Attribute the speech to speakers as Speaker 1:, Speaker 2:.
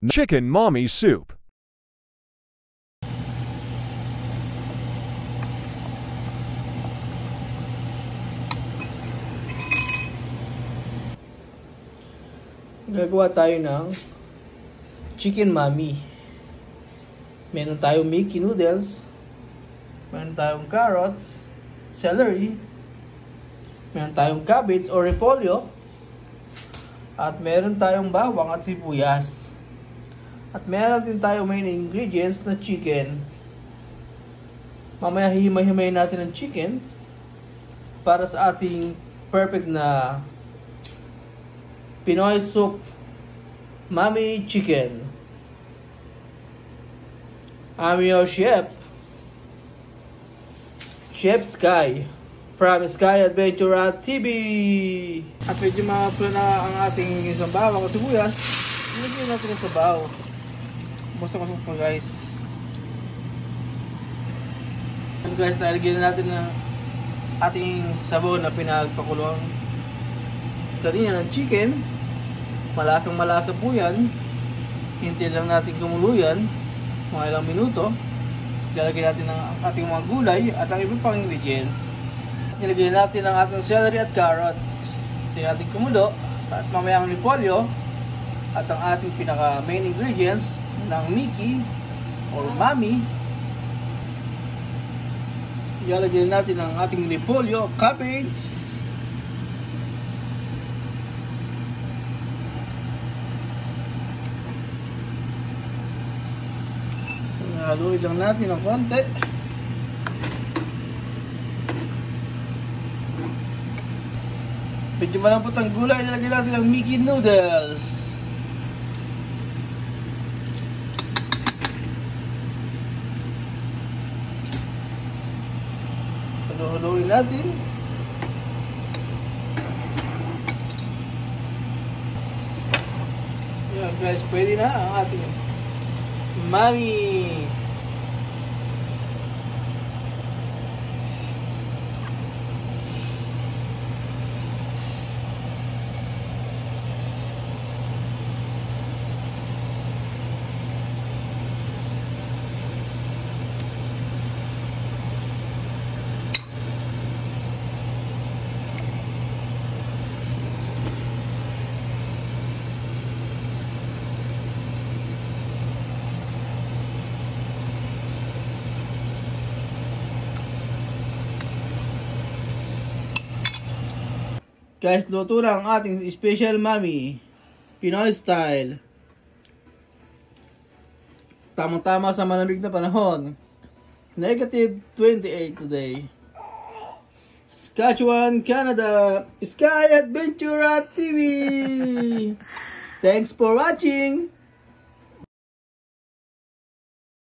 Speaker 1: Chicken mommy soup.
Speaker 2: Gagawa tayo ng chicken mommy. Meron tayong Mickey noodles, meron tayong carrots, celery, meron tayong cabbage or repolyo, at meron tayong bawang at sibuyas. At meron din tayong main ingredients na chicken. Mamaya hihimay-himayin natin ang chicken para sa ating perfect na Pinoy soup mommy chicken. I'm your chef, Chef Sky, from Sky Adventure TV. At medyo ma-apply na ang ating isang bawang at sibuyas. Ilagyan natin ang sabaw. Basta masok pa guys. And guys, nalagyan na natin ng ating sabaw na pinagpakuluan kanina ng chicken. Malasang malasa po yan. Hintay lang natin kumulo yan mga ilang minuto. Lalagyan natin ang ating mga gulay at ang ibang pang ingredients. Nilagyan natin ang ating celery at carrots. Hintay natin kumulo at mamaya ang repolyo at ang ating pinaka main ingredients ng Mickey or Mommy. Lalagyan natin ang ating repolyo, cabbage, haluin lang natin ng konti. Medyo malambot ang gulay, nilagyan natin ang Mickey noodles. Haluin natin. Yan guys, pwede na ang ating Mommy. Guys, luto na ang ating special mommy, Pinoy style. Tamang-tama sa malamig na panahon. Negative 28 today. Saskatchewan, Canada, Sky Adventure TV. Thanks for watching.